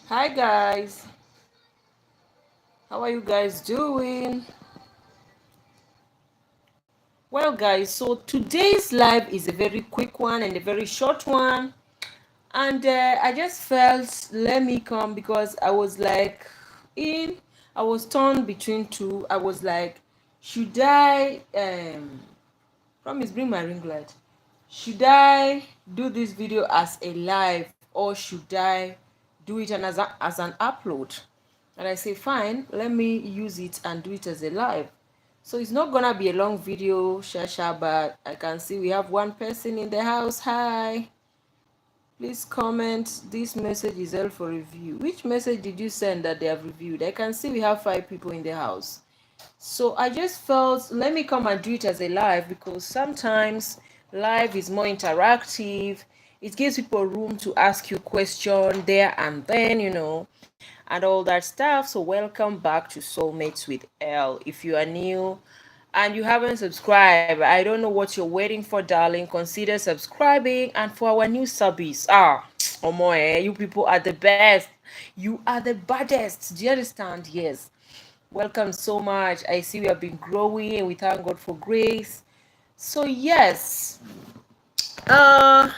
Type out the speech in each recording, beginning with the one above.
Hi guys, how are you guys doing? Well guys, so today's live is a very quick one and a very short one, and I just felt let me come because I was torn between two. I was like, should I promise bring my ring light, should I do this video as a live or should I do it as an upload? And I say fine, let me use it and do it as a live. So it's not gonna be a long video, Shasha, but I can see we have one person in the house. Hi, please comment. This message is held for review. Which message did you send that they have reviewed? I can see we have 5 people in the house. So I just felt let me come and do it as a live because sometimes live is more interactive. It gives people room to ask you question there and then, and all that stuff. So welcome back to Soulmates with L. If you are new and you haven't subscribed, I don't know what you're waiting for, darling. Consider subscribing. And for our new subbies, oh my, you people are the best. You are the baddest. Do you understand? Yes. Welcome so much. I see we have been growing and we thank God for grace. So yes, uh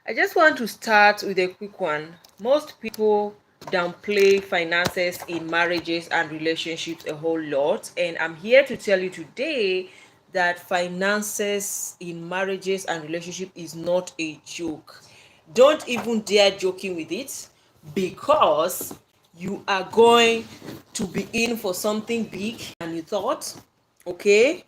I just want to start with a quick one. Most people downplay finances in marriages and relationships a whole lot, and I'm here to tell you today that finances in marriages and relationship is not a joke. Don't even dare joking with it because you are going to be in for something big and you thought. Okay,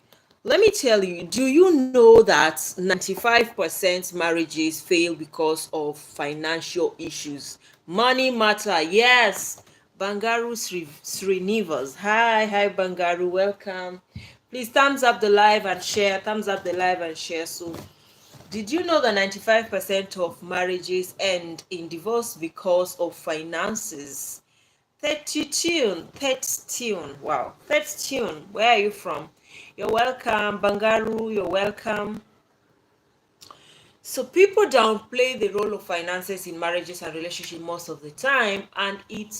let me tell you, do you know that 95% marriages fail because of financial issues? Money matter, yes. Bangaru Srinivas. Hi, Bangaru, welcome. Please thumbs up the live and share. Thumbs up the live and share. So, did you know that 95% of marriages end in divorce because of finances? 30 tune, 30 tune. Wow, 30 tune. Where are you from? You're welcome, Bangaru. You're welcome. So people downplay the role of finances in marriages and relationships most of the time, and it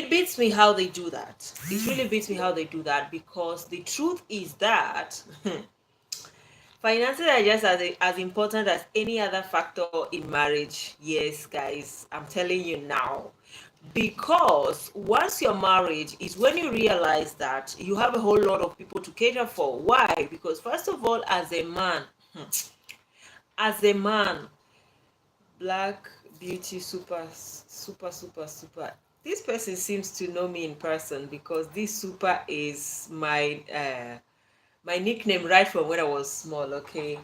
beats me how they do that. It really beats me how they do that because the truth is that finances are just as important as any other factor in marriage. Yes, guys, I'm telling you now. Because once you're married is when you realize that you have a whole lot of people to cater for. Why? Because first of all, as a man, Black Beauty super. This person seems to know me in person because this super is my nickname right from when I was small. Okay.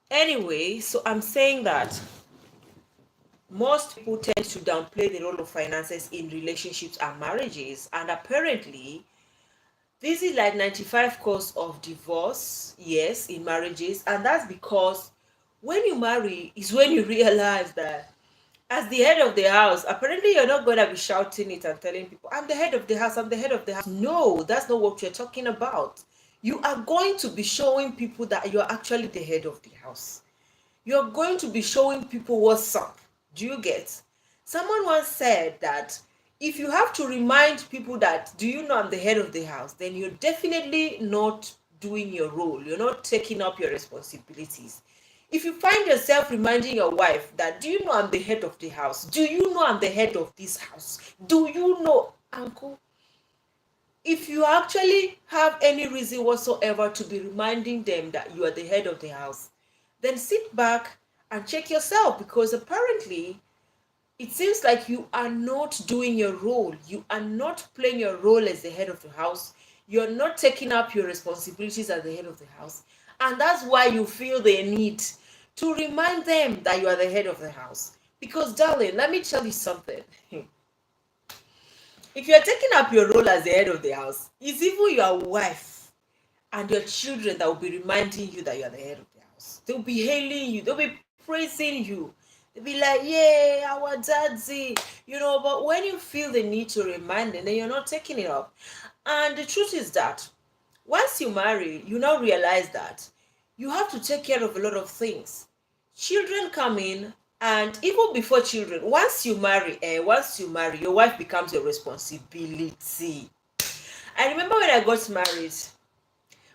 Anyway, so I'm saying that most people tend to downplay the role of finances in relationships and marriages, and apparently this is like 95 cause of divorce, yes, in marriages. And that's because when you marry is when you realize that as the head of the house, apparently you're not going to be shouting it and telling people, I'm the head of the house, I'm the head of the house. No, that's not what you're talking about. You are going to be showing people that you're actually the head of the house. You're going to be showing people what's up. Do you get? Someone once said that if you have to remind people that, do you know I'm the head of the house, then you're definitely not doing your role. You're not taking up your responsibilities. If you find yourself reminding your wife that, do you know I'm the head of the house? Do you know I'm the head of this house? Do you know, uncle? If you actually have any reason whatsoever to be reminding them that you are the head of the house, then sit back and check yourself because apparently it seems like you are not doing your role. You are not playing your role as the head of the house. You're not taking up your responsibilities as the head of the house. And that's why you feel the need to remind them that you are the head of the house. Because, darling, let me tell you something. If you're taking up your role as the head of the house, it's even your wife and your children that will be reminding you that you are the head of the house. They'll be hailing you, they'll be praising you. They'll be like, yeah, our daddy, but when you feel the need to remind them, then you're not taking it up. And the truth is that once you marry, you now realize that you have to take care of a lot of things. Children come in, And even before children, once you marry, your wife becomes your responsibility. I remember when I got married,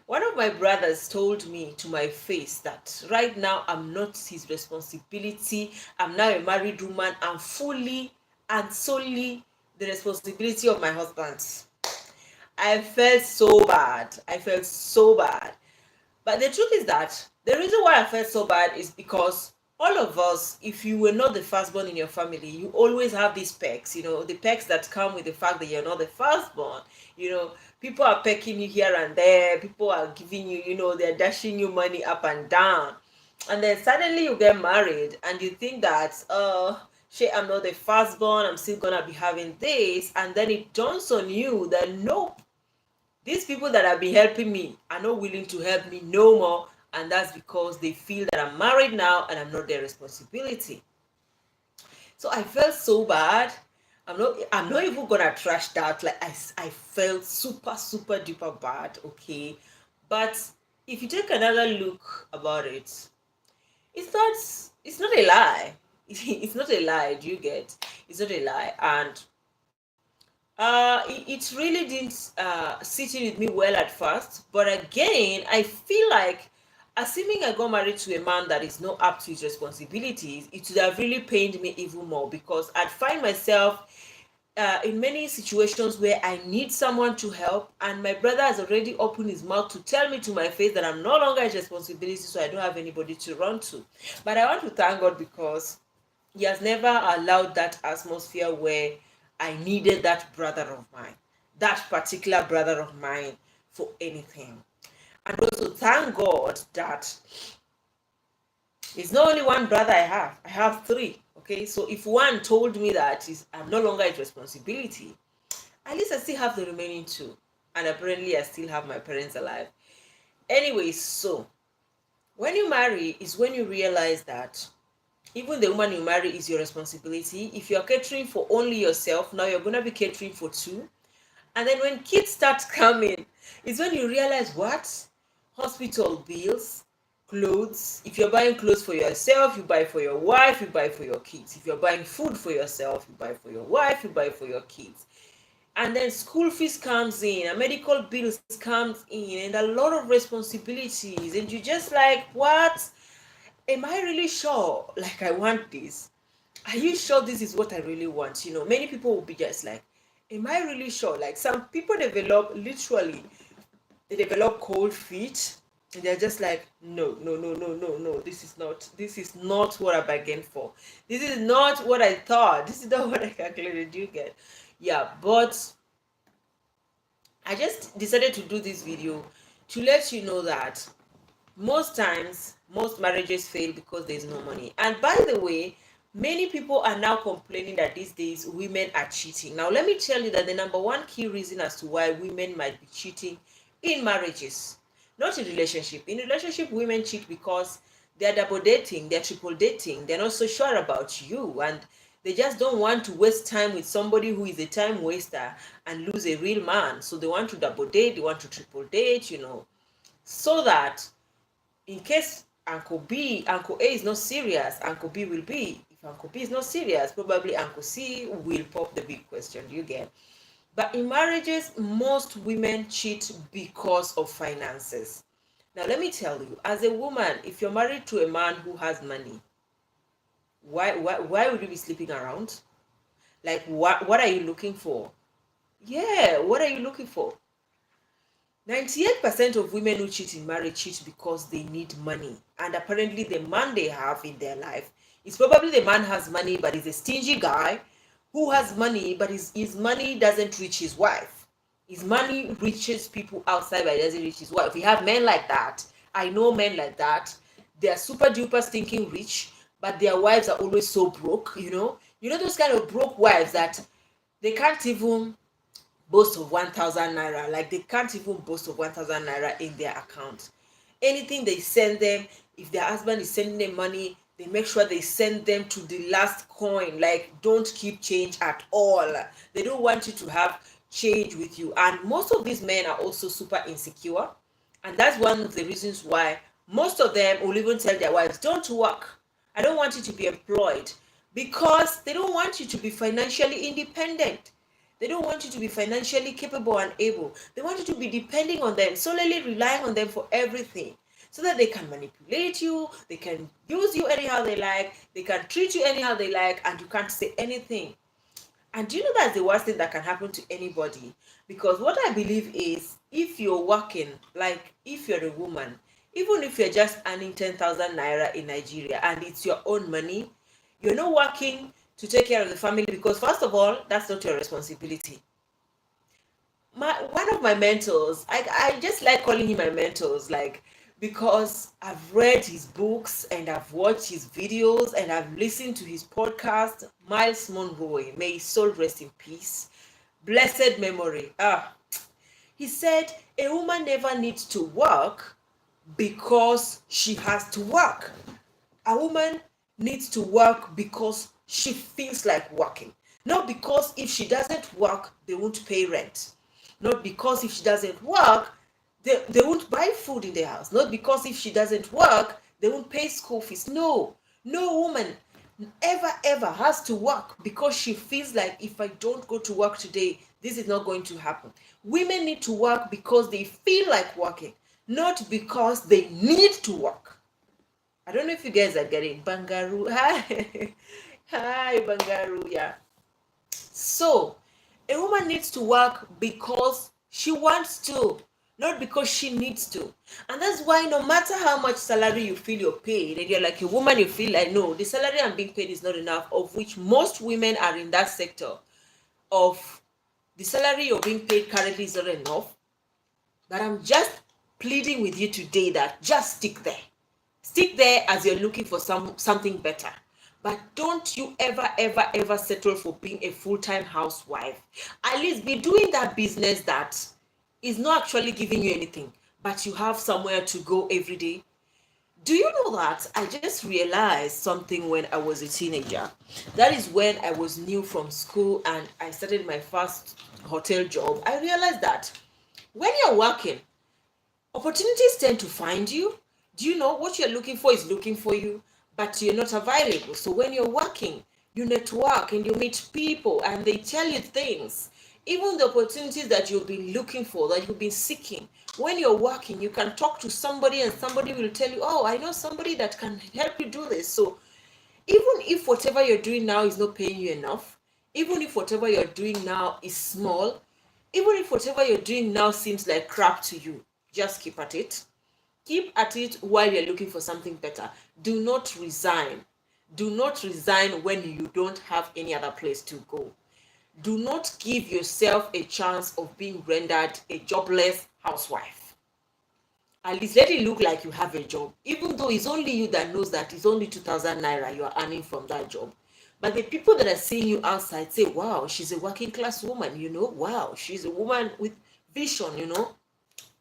one of my brothers told me to my face that right now I'm not his responsibility. I'm now a married woman. I'm fully and solely the responsibility of my husband. I felt so bad. I felt so bad. But the truth is that the reason why I felt so bad is because all of us, if you were not the firstborn in your family, you always have these perks, the perks that come with the fact that you're not the firstborn. People are pecking you here and there, people are giving you, they're dashing you money up and down. And then suddenly you get married and you think that, shit, I'm not the firstborn, I'm still gonna be having this. And then it dawns on you that nope, these people that have been helping me are not willing to help me no more, and that's because they feel that I'm married now and I'm not their responsibility. So I felt so bad. I'm not even gonna trash that. Like I felt super, super duper bad, okay? But if you take another look about it, it's not a lie. It's not a lie, do you get? It's not a lie. And it really didn't sit in with me well at first, but again, I feel like assuming I got married to a man that is not up to his responsibilities, it would have really pained me even more because I'd find myself in many situations where I need someone to help, and my brother has already opened his mouth to tell me to my face that I'm no longer his responsibility, so I don't have anybody to run to. But I want to thank God because he has never allowed that atmosphere where I needed that brother of mine, that particular brother of mine for anything. And also thank God that it's not only one brother I have three. Okay, so if one told me that I'm no longer his responsibility, at least I still have the remaining two. And apparently I still have my parents alive. Anyway, so when you marry is when you realize that even the woman you marry is your responsibility. If you're catering for only yourself, now you're going to be catering for two. And then when kids start coming, it's when you realize what? Hospital bills, clothes. If you're buying clothes for yourself, you buy for your wife, you buy for your kids. If you're buying food for yourself, you buy for your wife, you buy for your kids. And then school fees comes in, and medical bills comes in, and a lot of responsibilities. And you just like, what? Am I really sure like I want this? Are you sure this is what I really want? Many people will be just like, am I really sure? Like some people they develop cold feet, and they're just like, no, no, no, no, no, no, this is not what I bargained for. This is not what I thought. This is not what I calculated. You get? Yeah, but I just decided to do this video to let you know that most times most marriages fail because there's no money. And by the way, many people are now complaining that these days women are cheating. Now let me tell you that the number one key reason as to why women might be cheating in marriages, not in relationship, women cheat because they're double dating, they're triple dating, they're not so sure about you, and they just don't want to waste time with somebody who is a time waster and lose a real man. So they want to double date, they want to triple date, so that in case Uncle A is not serious, Uncle B will be. If Uncle B is not serious, probably Uncle C will pop the big question. Do you get? But in marriages, most women cheat because of finances. Now, let me tell you, as a woman, if you're married to a man who has money, why would you be sleeping around? Like, what are you looking for? Yeah, what are you looking for? 98% of women who cheat in marriage cheat because they need money. And apparently the man they have in their life is probably the man has money but is a stingy guy who has money but his money doesn't reach his wife. His money reaches people outside but it doesn't reach his wife. We have men like that. I know men like that. They are super duper stinking rich, but their wives are always so broke, You know those kind of broke wives that they can't even boast of 1,000 naira. Like they can't even boast of 1,000 naira in their account. Anything they send them, if their husband is sending them money, they make sure they send them to the last coin. Like don't keep change at all. They don't want you to have change with you. And most of these men are also super insecure, and that's one of the reasons why most of them will even tell their wives, don't work, I don't want you to be employed, because they don't want you to be financially independent. They don't want you to be financially capable and able. They want you to be depending on them, solely relying on them for everything, so that they can manipulate you, they can use you anyhow they like, they can treat you anyhow they like, and you can't say anything. And do you know that's the worst thing that can happen to anybody? Because what I believe is, if you're working, like if you're a woman, even if you're just earning 10,000 naira in Nigeria and it's your own money, you're not working to take care of the family, because first of all, that's not your responsibility. One of my mentors, I just like calling him my mentors, like, because I've read his books and I've watched his videos and I've listened to his podcast. Miles Monroe, may his soul rest in peace, blessed memory. He said a woman never needs to work because she has to work. A woman needs to work because she feels like working, not because if she doesn't work they won't pay rent, not because if she doesn't work they won't buy food in the house, not because if she doesn't work they won't pay school fees. No, no woman ever has to work because she feels like, if I don't go to work today, this is not going to happen. Women need to work because they feel like working, not because they need to work. I don't know if you guys are getting Bangaru. Hi. Hi, Bangaru. Yeah. So, a woman needs to work because she wants to, not because she needs to. And that's why no matter how much salary you feel you're paid, and you're like a woman, you feel like, no, the salary I'm being paid is not enough, of which most women are in that sector of the salary you're being paid currently is not enough. But I'm just pleading with you today that just stick there. Stick there as you're looking for something better. But don't you ever settle for being a full-time housewife. At least be doing that business that is not actually giving you anything, but you have somewhere to go every day. Do you know that I just realized something when I was a teenager? That is when I was new from school and I started my first hotel job. I realized that when you're working, opportunities tend to find you. Do you know what you're looking for is looking for you, but you're not available? So when you're working, you network and you meet people and they tell you things. Even the opportunities that you've been looking for, that you've been seeking, when you're working, you can talk to somebody and somebody will tell you, oh, I know somebody that can help you do this. So even if whatever you're doing now is not paying you enough, even if whatever you're doing now is small, even if whatever you're doing now seems like crap to you, just keep at it. Keep at it while you're looking for something better. Do not resign. Do not resign when you don't have any other place to go. Do not give yourself a chance of being rendered a jobless housewife. At least let it look like you have a job, even though it's only you that knows that it's only 2,000 naira you are earning from that job. But the people that are seeing you outside say, wow, she's a working class woman, wow, she's a woman with vision,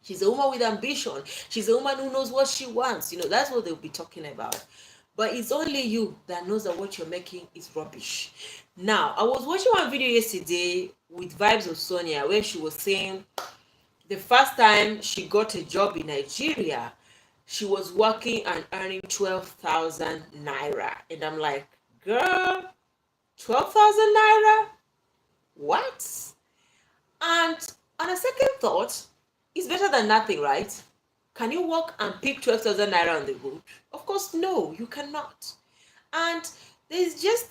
she's a woman with ambition, she's a woman who knows what she wants, that's what they'll be talking about. But it's only you that knows that what you're making is rubbish. Now, I was watching one video yesterday with Vibes of Sonia where she was saying the first time she got a job in Nigeria, she was working and earning 12,000 naira. And I'm like, girl, 12,000 naira? What? And on a second thought, it's better than nothing, right? Can you walk and pick 12,000 naira on the road? Of course, no, you cannot. And there's just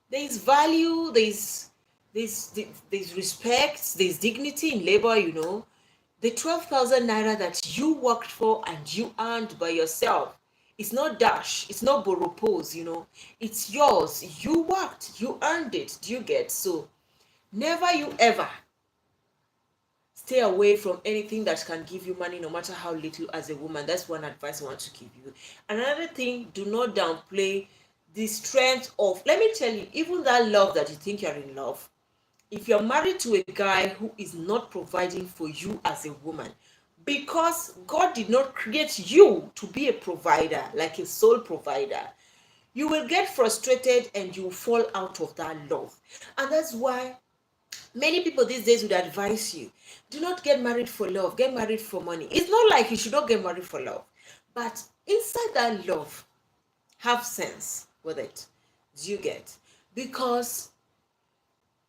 there's value, there's respect, there's dignity in labor, The 12,000 naira that you worked for and you earned by yourself, it's not dash, it's not borrow pose, It's yours. You worked, you earned it. Do you get? So never you ever stay away from anything that can give you money, no matter how little, as a woman. That's one advice I want to give you. Another thing, do not downplay the strength of, let me tell you, even that love that you think you're in love, if you're married to a guy who is not providing for you as a woman, because God did not create you to be a provider, like a sole provider, you will get frustrated and you will fall out of that love. And that's why many people these days would advise you, do not get married for love, get married for money. It's not like you should not get married for love, but inside that love, Have sense with it. Do you get? Because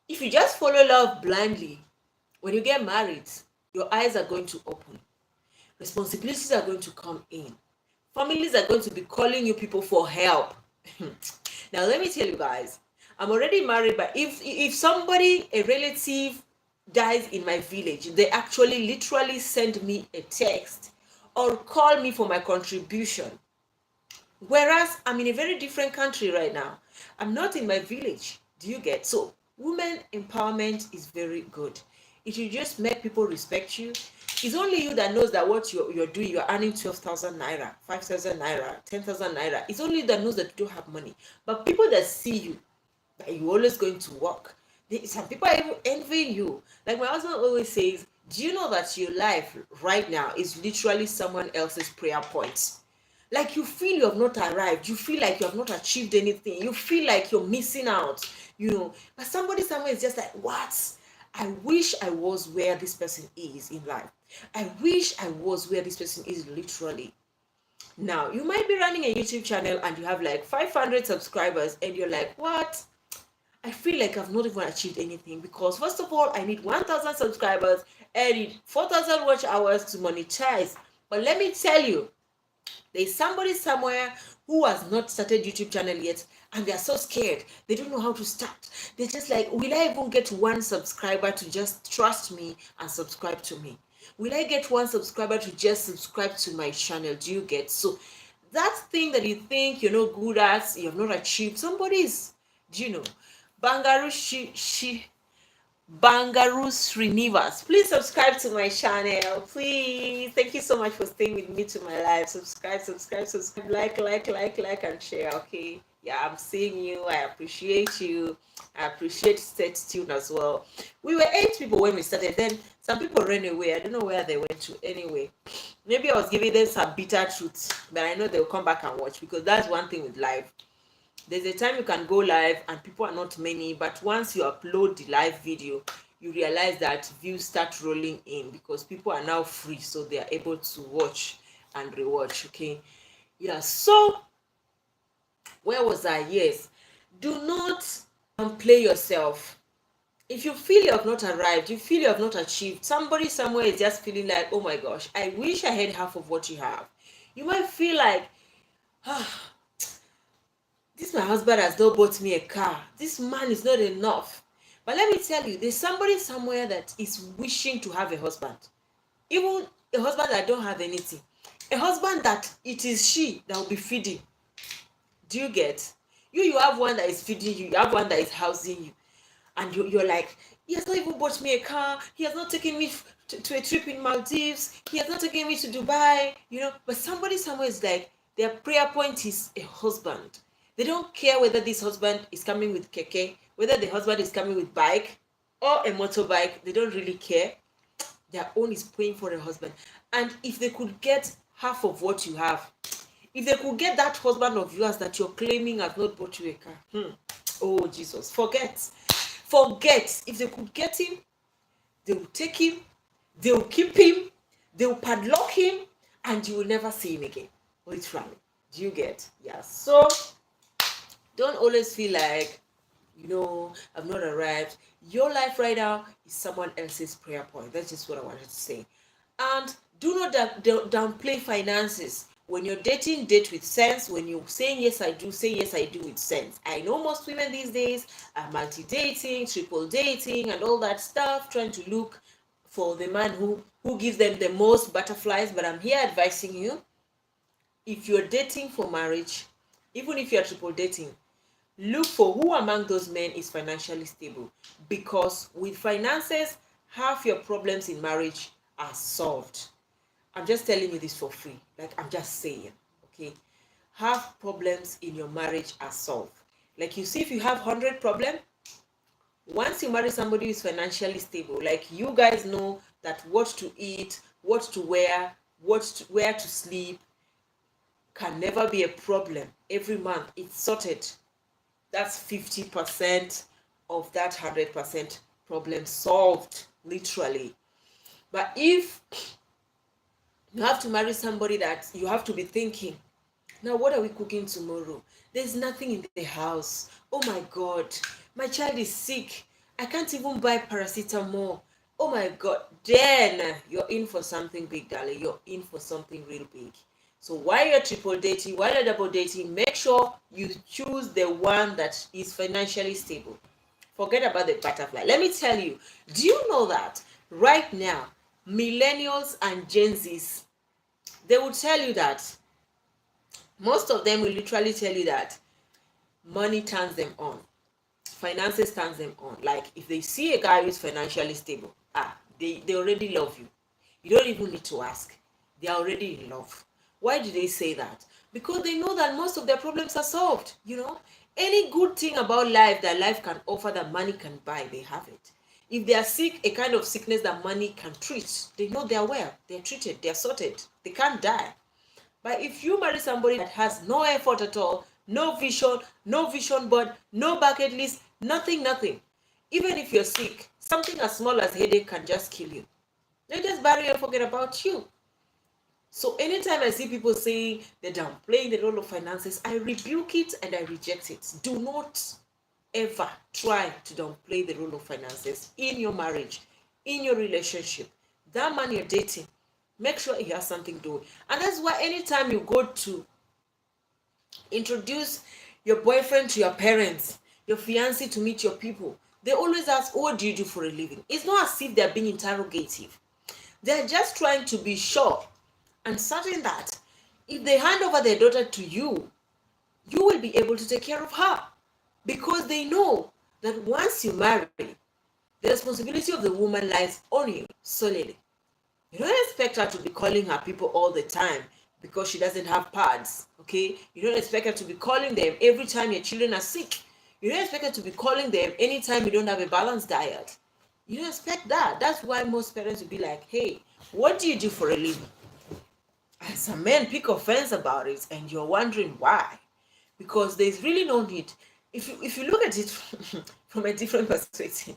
if you just follow love blindly, when you get married, your eyes are going to open. Responsibilities are going to come in. Families are going to be calling you people for help. Now let me tell you guys, I'm already married, but if somebody, a relative, dies in my village, they actually literally send me a text or call me for my contribution. Whereas I'm in a very different country right now. I'm not in my village. Do you get? So women empowerment is very good. It will just make people respect you. It's only you that knows that what you're doing, you're earning 12,000 naira, 5,000 naira, 10,000 naira. It's only you that knows that you don't have money. But people that see you, that you're always going to work, some people are even envying you. Like my husband always says, do you know that your life right now is literally someone else's prayer point? Like you feel you have not arrived, you feel like you have not achieved anything, you feel like you're missing out, but somebody somewhere is just like, what? I wish I was where this person is in life. I wish I was where this person is literally. Now you might be running a YouTube channel and you have like 500 subscribers and you're like, what? I feel like I've not even achieved anything, because first of all, I need 1,000 subscribers, I need 4,000 watch hours to monetize. But let me tell you, there's somebody somewhere who has not started YouTube channel yet, and they're so scared. They don't know how to start. They're just like, will I even get one subscriber to just trust me and subscribe to me? Will I get one subscriber to just subscribe to my channel? Do you get? So that thing that you think you're not good at, you have not achieved, somebody's, do you know? Bangaru Bangaru Srinivas. Please subscribe to my channel. Please. Thank you so much for staying with me to my live. Subscribe, like, and share. Okay. Yeah, I'm seeing you. I appreciate you. I appreciate Set Tune as well. We were 8 people when we started. Then some people ran away. I don't know where they went to. Anyway, maybe I was giving them some bitter truth, but I know they'll come back and watch, because that's one thing with live. There's a time you can go live and people are not many, but once you upload the live video, you realize that views start rolling in, because people are now free, so they are able to watch and rewatch. Okay, yeah. So where was I? Yes, do not play yourself. If you feel you have not arrived, you feel you have not achieved, somebody somewhere is just feeling like, oh my gosh, I wish I had half of what you have. You might feel like, this my husband has not bought me a car. This man is not enough. But let me tell you, there's somebody somewhere that is wishing to have a husband. Even a husband that don't have anything. A husband that it is she that will be feeding. Do you get? You have one that is feeding you. You have one that is housing you. And you're like, he has not even bought me a car. He has not taken me to a trip in Maldives. He has not taken me to Dubai. But somebody somewhere is like, their prayer point is a husband. They don't care whether this husband is coming with keke, whether the husband is coming with bike or a motorbike. They don't really care. Their own is praying for a husband. And if they could get half of what you have, if they could get that husband of yours that you're claiming has not bought you a car, oh Jesus, forget. If they could get him, they will take him, they will keep him, they will padlock him, and you will never see him again. Literally. Do you get? Yeah. So don't always feel like, I've not arrived. Your life right now is someone else's prayer point. That's just what I wanted to say. And do not downplay finances. When you're dating, date with sense. When you're saying yes I do, say yes I do with sense. I know most women these days are multi-dating, triple dating, and all that stuff, trying to look for the man who gives them the most butterflies. But I'm here advising you, if you're dating for marriage, even if you're triple dating, look for who among those men is financially stable, because with finances, half your problems in marriage are solved. I'm just telling you this for free. Like, I'm just saying, okay? Half problems in your marriage are solved. Like, you see, if you have 100 problems, once you marry somebody who is financially stable, like, you guys know that what to eat, what to wear, where to sleep can never be a problem. Every month, it's sorted. That's 50% of that 100% problem solved, literally. But if you have to marry somebody that you have to be thinking, Now, what are we cooking tomorrow? There's nothing in the house. Oh my God, my child is sick. I can't even buy paracetamol. Oh my God. Then you're in for something big, darling. You're in for something real big. So while you're triple dating, while you're double dating, make sure you choose the one that is financially stable. Forget about the butterfly. Let me tell you, do you know that right now, millennials and Gen Zs, they will tell you that most of them will literally tell you that money turns them on, finances turns them on. Like if they see a guy who's financially stable, they already love you. You don't even need to ask. They are already in love. Why do they say that? Because they know that most of their problems are solved. Any good thing about life that life can offer that money can buy, they have it. If they are sick, a kind of sickness that money can treat, they know they are well, they're treated, they're sorted, they can't die. But if you marry somebody that has no effort at all, no vision board, no bucket list, nothing, nothing, even if you're sick, something as small as headache can just kill you. They just bury you and forget about you. So anytime I see people saying they're downplaying the role of finances, I rebuke it and I reject it. Do not ever try to downplay the role of finances in your marriage, in your relationship. That man you're dating, make sure he has something doing. And that's why anytime you go to introduce your boyfriend to your parents, your fiancé to meet your people, they always ask, what do you do for a living? It's not as if they're being interrogative. They're just trying to be sure and certain that if they hand over their daughter to you, you will be able to take care of her. Because they know that once you marry, the responsibility of the woman lies on you solely. You don't expect her to be calling her people all the time because she doesn't have pads, okay? You don't expect her to be calling them every time your children are sick. You don't expect her to be calling them anytime you don't have a balanced diet. You don't expect that. That's why most parents will be like, hey, what do you do for a living? And some men pick offense about it, and you're wondering why. Because there's really no need. If you look at it from a different perspective,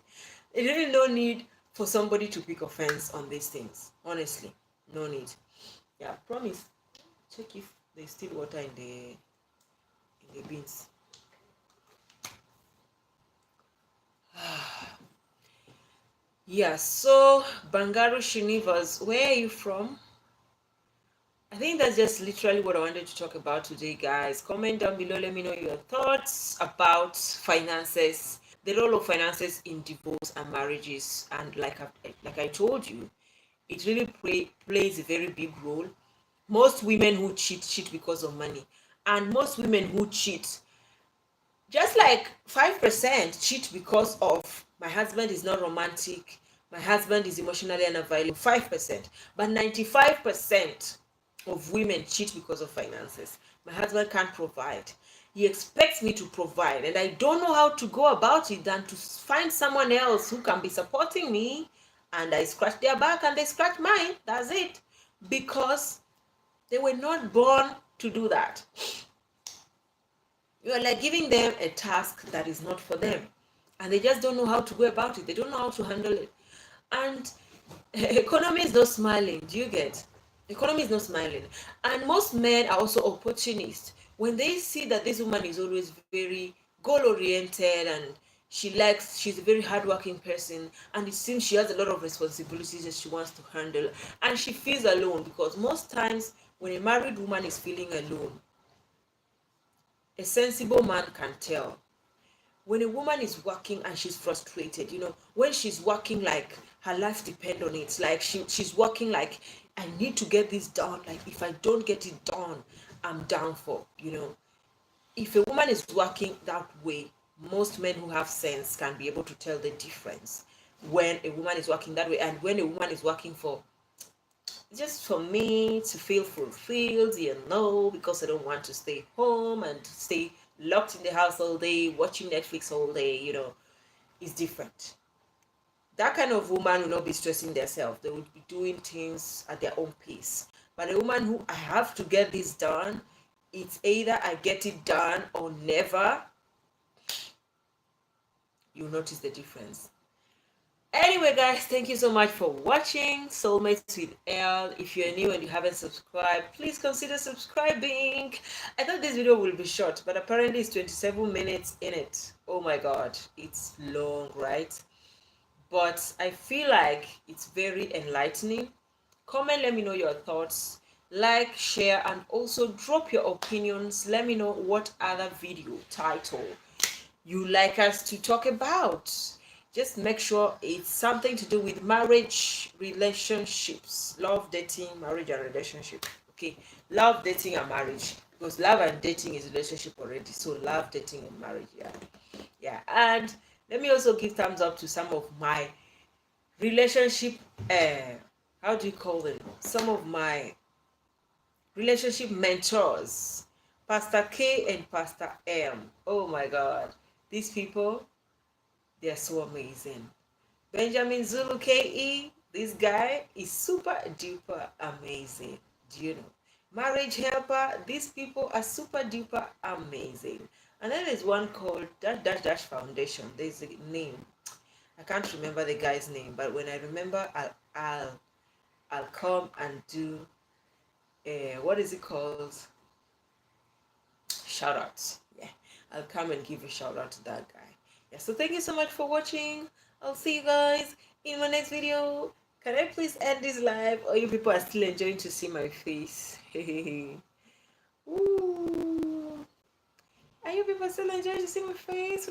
there's really no need for somebody to pick offense on these things. Honestly, no need. Yeah, promise. Check if there's still water in the beans. Yeah, so Bangaru Shinivas, where are you from? I think that's just literally what I wanted to talk about today, guys. Comment down below, let me know your thoughts about finances, the role of finances in divorce and marriages. And like I told you, it really plays a very big role. Most women who cheat because of money, and most women who cheat, just like 5% cheat because of my husband is not romantic, my husband is emotionally unavailable. 5%, but 95% of women cheat because of finances. My husband can't provide, he expects me to provide, and I don't know how to go about it than to find someone else who can be supporting me, and I scratch their back and they scratch mine. That's it, because they were not born to do that. You are like giving them a task that is not for them, and they just don't know how to go about it. They don't know how to handle it. And economy is not smiling. Do you get? Economy is not smiling. And most men are also opportunists. When they see that this woman is always very goal oriented, and she's a very hardworking person, and it seems she has a lot of responsibilities that she wants to handle, and she feels alone, because most times when a married woman is feeling alone, a sensible man can tell. When a woman is working and she's frustrated, when she's working like her life depends on it, like she's working like, I need to get this done, like if I don't get it done, I'm down for. If a woman is working that way, most men who have sense can be able to tell the difference when a woman is working that way and when a woman is working for just for me to feel fulfilled, because I don't want to stay home and stay locked in the house all day, watching Netflix all day, is different. That kind of woman will not be stressing themselves. They will be doing things at their own pace. But a woman who, I have to get this done, it's either I get it done or never, you'll notice the difference. Anyway, guys, thank you so much for watching Soulmates with Elle. If you're new and you haven't subscribed, please consider subscribing. I thought this video will be short, but apparently it's 27 minutes in it. Oh my god, it's long, right? But I feel like it's very enlightening. Comment, let me know your thoughts. Like, share, and also drop your opinions. Let me know what other video title you like us to talk about. Just make sure it's something to do with marriage, relationships, love, dating, marriage, and relationship. Okay, love, dating, and marriage, because love and dating is relationship already. So love, dating, and marriage. Yeah. And let me also give thumbs up to some of my relationship. How do you call them? Some of my relationship mentors, Pastor K and Pastor M. Oh my God, these people, they are so amazing. Benjamin Zulu KE, this guy is super duper amazing. Do you know? Marriage Helper, these people are super duper amazing. And then there's one called Dash Foundation. There's a name. I can't remember the guy's name, but when I remember, I'll come and do what is it called? Shout out. Yeah, I'll come and give a shout out to that guy. Yeah, so thank you so much for watching. I'll see you guys in my next video. Can I please end this live, or you people are still enjoying to see my face? Ooh. Are you people still enjoying to see my face?